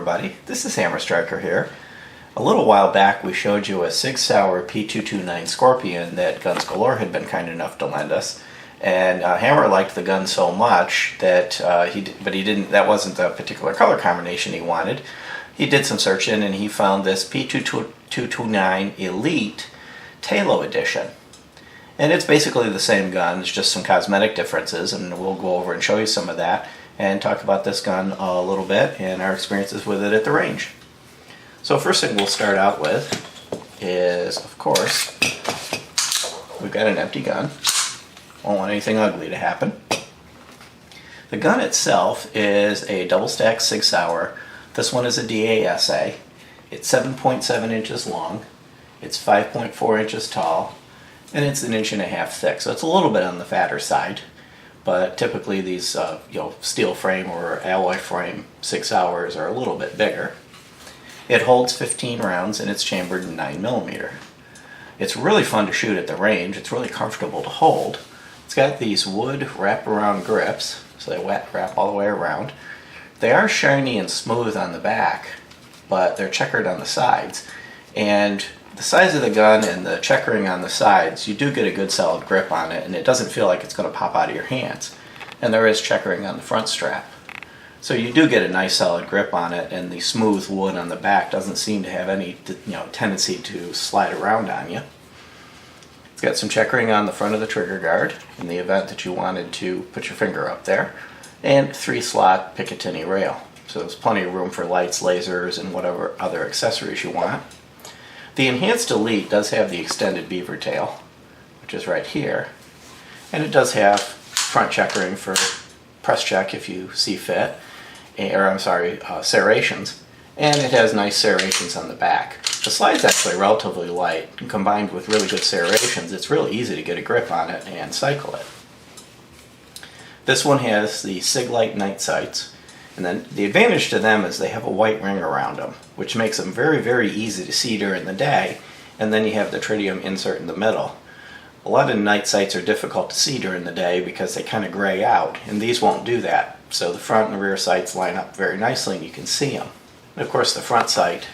everybody, this is Hammer Striker here. A little while back we showed you a Sig Sauer P229 Scorpion that Guns Galore had been kind enough to lend us, and Hammer liked the gun so much that that wasn't the particular color combination he wanted. He did some searching and he found this P229 Elite Talo edition. And it's basically the same gun, it's just some cosmetic differences, and we'll go over and show you some of that and talk about this gun a little bit and our experiences with it at the range. So first thing we'll start out with is, of course, we've got an empty gun. Won't want anything ugly to happen. The gun itself is a double stack Sig Sauer. This one is a DASA. It's 7.7 inches long, it's 5.4 inches tall, and it's 1.5 inches thick, so it's a little bit on the fatter side. But typically these steel frame or alloy frame Sig Sauers are a little bit bigger. It holds 15 rounds and it's chambered in 9mm. It's really fun to shoot at the range. It's really comfortable to hold. It's got these wood wraparound grips, so they wrap all the way around. They are shiny and smooth on the back, but they're checkered on the sides. And the size of the gun and the checkering on the sides, you do get a good solid grip on it, and it doesn't feel like it's going to pop out of your hands. And there is checkering on the front strap. So you do get a nice solid grip on it, and the smooth wood on the back doesn't seem to have any tendency to slide around on you. It's got some checkering on the front of the trigger guard in the event that you wanted to put your finger up there, and 3-slot Picatinny rail. So there's plenty of room for lights, lasers, and whatever other accessories you want. The Enhanced Elite does have the extended Beaver tail, which is right here, and it does have front checkering for press check if you see fit, serrations, and it has nice serrations on the back. The slide's actually relatively light, and combined with really good serrations, it's real easy to get a grip on it and cycle it. This one has the SIG Light night sights. And then the advantage to them is they have a white ring around them, which makes them very, very easy to see during the day. And then you have the tritium insert in the middle. A lot of night sights are difficult to see during the day because they kind of gray out, and these won't do that. So the front and rear sights line up very nicely and you can see them. And of course the front sight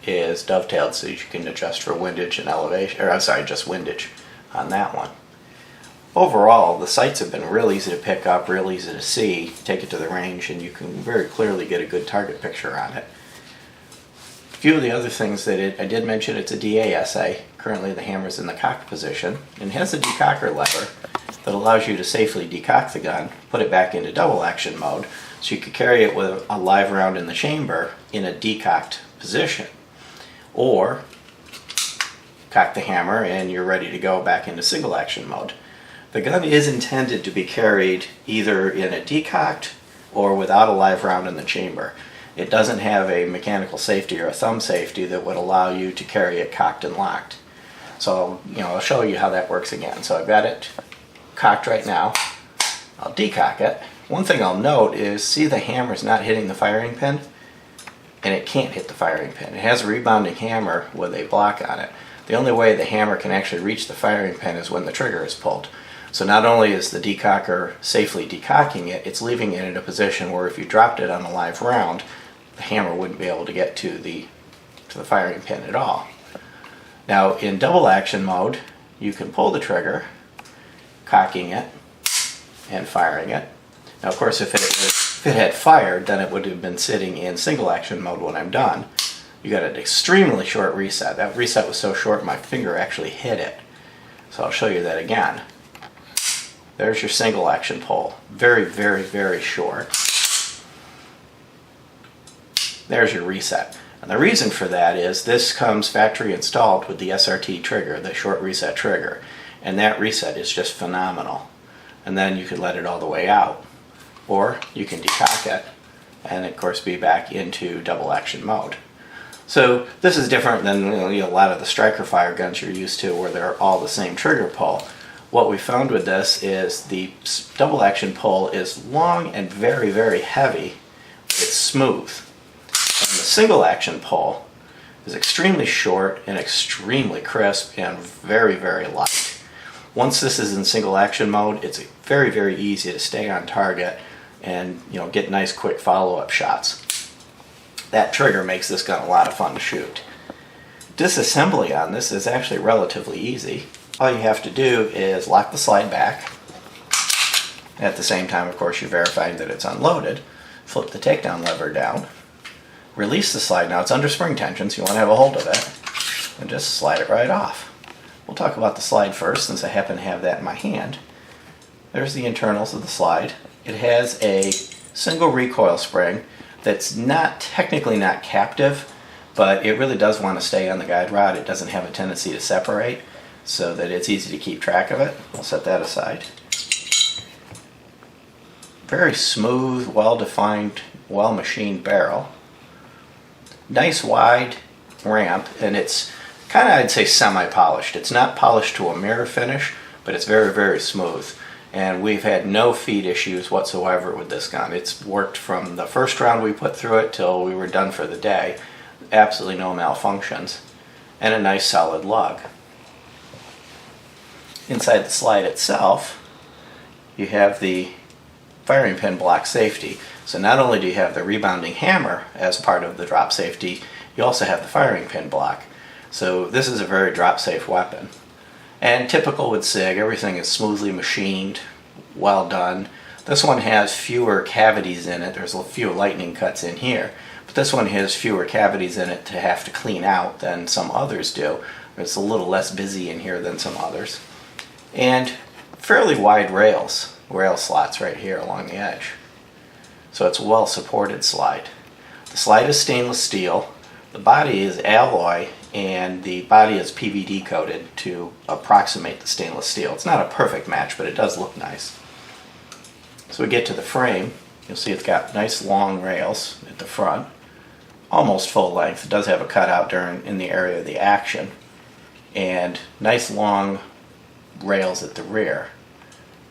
is dovetailed so you can adjust for windage and elevation, just windage on that one. Overall, the sights have been real easy to pick up, real easy to see. Take it to the range and you can very clearly get a good target picture on it. A few of the other things that I did mention, it's a DASA. Currently the hammer's in the cocked position and has a decocker lever that allows you to safely decock the gun, put it back into double action mode, so you could carry it with a live round in the chamber in a decocked position. Or cock the hammer and you're ready to go back into single action mode. The gun is intended to be carried either in a decocked or without a live round in the chamber. It doesn't have a mechanical safety or a thumb safety that would allow you to carry it cocked and locked. So, I'll show you how that works again. So I've got it cocked right now. I'll decock it. One thing I'll note is, see the hammer's not hitting the firing pin? And it can't hit the firing pin. It has a rebounding hammer with a block on it. The only way the hammer can actually reach the firing pin is when the trigger is pulled. So not only is the decocker safely decocking it, it's leaving it in a position where if you dropped it on a live round, the hammer wouldn't be able to get to the firing pin at all. Now in double action mode, you can pull the trigger, cocking it, and firing it. Now of course if it had fired, then it would have been sitting in single action mode when I'm done. You got an extremely short reset. That reset was so short my finger actually hit it. So I'll show you that again. There's your single action pull. Very, very, very short. There's your reset. And the reason for that is this comes factory installed with the SRT trigger, the short reset trigger. And that reset is just phenomenal. And then you could let it all the way out. Or you can decock it and of course be back into double action mode. So this is different than a lot of the striker fire guns you're used to where they're all the same trigger pull. What we found with this is the double action pull is long and very, very heavy. It's smooth. And the single action pull is extremely short and extremely crisp and very, very light. Once this is in single action mode, it's very, very easy to stay on target and get nice quick follow-up shots. That trigger makes this gun a lot of fun to shoot. Disassembly on this is actually relatively easy. All you have to do is lock the slide back. At the same time, of course, you're verifying that it's unloaded. Flip the takedown lever down. Release the slide. Now it's under spring tension, so you want to have a hold of it. And just slide it right off. We'll talk about the slide first, since I happen to have that in my hand. There's the internals of the slide. It has a single recoil spring that's technically not captive, but it really does want to stay on the guide rod. It doesn't have a tendency to separate, so that it's easy to keep track of it. I'll set that aside. Very smooth, well-defined, well-machined barrel. Nice wide ramp, and it's kind of, I'd say, semi-polished. It's not polished to a mirror finish, but it's very, very smooth. And we've had no feed issues whatsoever with this gun. It's worked from the first round we put through it till we were done for the day. Absolutely no malfunctions. And a nice solid lug. Inside the slide itself, you have the firing pin block safety. So not only do you have the rebounding hammer as part of the drop safety, you also have the firing pin block. So this is a very drop safe weapon. And typical with SIG, everything is smoothly machined, well done. This one has fewer cavities in it. There's a few lightning cuts in here, but this one has fewer cavities in it to have to clean out than some others do. It's a little less busy in here than some others. And fairly wide rail slots right here along the edge. So it's a well supported slide. The slide is stainless steel. The body is alloy, and the body is PVD coated to approximate the stainless steel. It's not a perfect match, but it does look nice. So we get to the frame. You'll see it's got nice long rails at the front, almost full length. It does have a cutout in the area of the action, and nice long rails at the rear.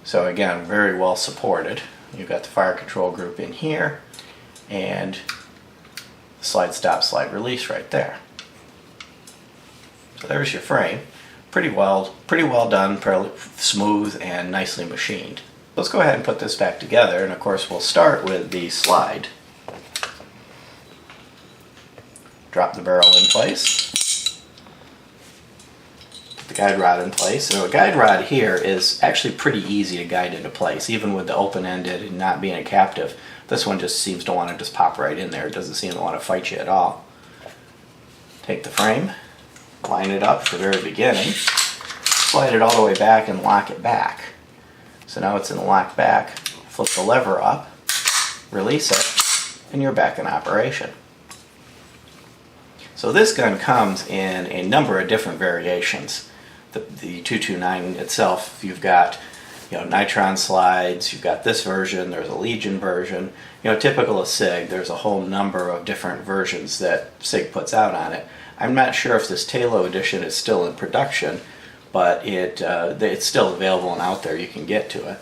So again, very well supported. You've got the fire control group in here, and slide stop, slide release right there. So there's your frame. Pretty well done, fairly smooth and nicely machined. Let's go ahead and put this back together, and of course we'll start with the slide. Drop the barrel in place. Put the guide rod in place. So a guide rod here is actually pretty easy to guide into place, even with the open-ended and not being a captive. This one just seems to want to just pop right in there. It doesn't seem to want to fight you at all. Take the frame, line it up at the very beginning, slide it all the way back and lock it back. So now it's in the lock back. Flip the lever up, release it, and you're back in operation. So this gun comes in a number of different variations. The 229 itself, you've got nitron slides, you've got this version, there's a Legion version. Typical of SIG, there's a whole number of different versions that SIG puts out on it. I'm not sure if this Talo edition is still in production, but it's still available and out there. You can get to it.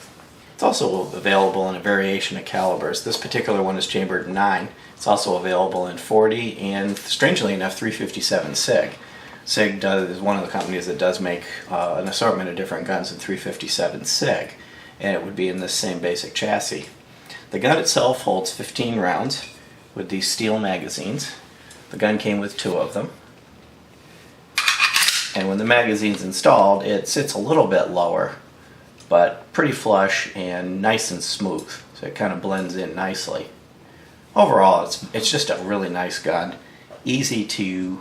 It's also available in a variation of calibers. This particular one is chambered 9. It's also available in 40 and, strangely enough, 357 SIG. SIG is one of the companies that does make an assortment of different guns in 357 SIG, and it would be in this same basic chassis. The gun itself holds 15 rounds with these steel magazines. The gun came with 2 of them. And when the magazine's installed, it sits a little bit lower, but pretty flush and nice and smooth, so it kind of blends in nicely. Overall, it's just a really nice gun. Easy to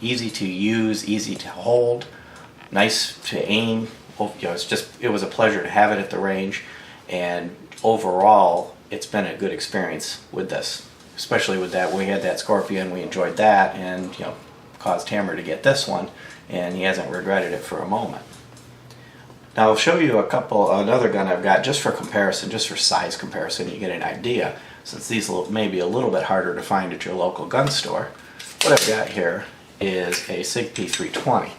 use, easy to hold, nice to aim. It was a pleasure to have it at the range, and overall, it's been a good experience with this. Especially with that, when we had that Scorpion, we enjoyed that, and caused Hammer to get this one, and he hasn't regretted it for a moment. Now I'll show you another gun I've got just for comparison, just for size comparison. You get an idea, since these may be a little bit harder to find at your local gun store. What I've got here is a SIG P229.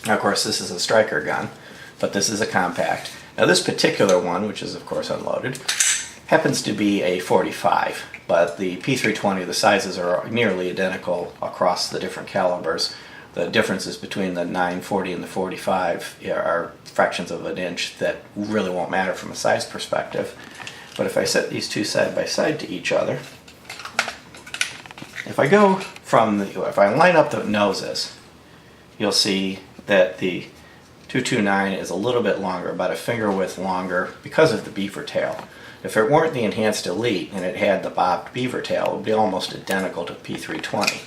Now of course this is a striker gun, but this is a compact. Now this particular one, which is of course unloaded, happens to be a 45, but the P229, the sizes are nearly identical across the different calibers. The differences between the 940 and the 45 are fractions of an inch that really won't matter from a size perspective. But if I set these two side by side to each other, If I go from if I line up the noses, you'll see that the 229 is a little bit longer, about a finger width longer because of the beaver tail. If it weren't the Enhanced Elite and it had the bobbed beaver tail, it would be almost identical to P320.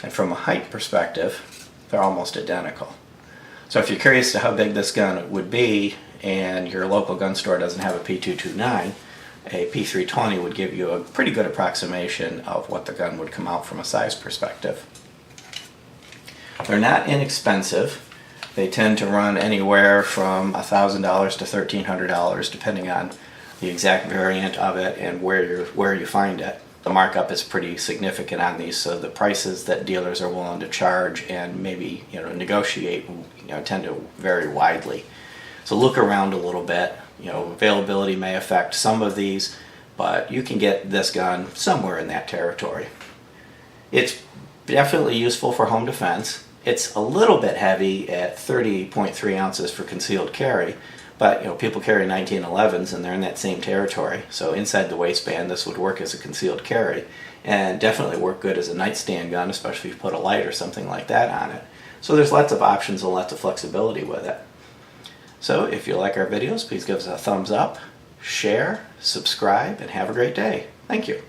And from a height perspective, they're almost identical. So if you're curious to how big this gun would be and your local gun store doesn't have a P229, a P320 would give you a pretty good approximation of what the gun would come out from a size perspective. They're not inexpensive. They tend to run anywhere from $1,000 to $1,300 depending on the exact variant of it and where you find it. The markup is pretty significant on these, so the prices that dealers are willing to charge and maybe negotiate tend to vary widely. So look around a little bit. Availability may affect some of these, but you can get this gun somewhere in that territory. It's definitely useful for home defense. It's a little bit heavy at 30.3 ounces for concealed carry, but people carry 1911s and they're in that same territory. So inside the waistband, this would work as a concealed carry and definitely work good as a nightstand gun, especially if you put a light or something like that on it. So there's lots of options and lots of flexibility with it. So if you like our videos, please give us a thumbs up, share, subscribe, and have a great day. Thank you.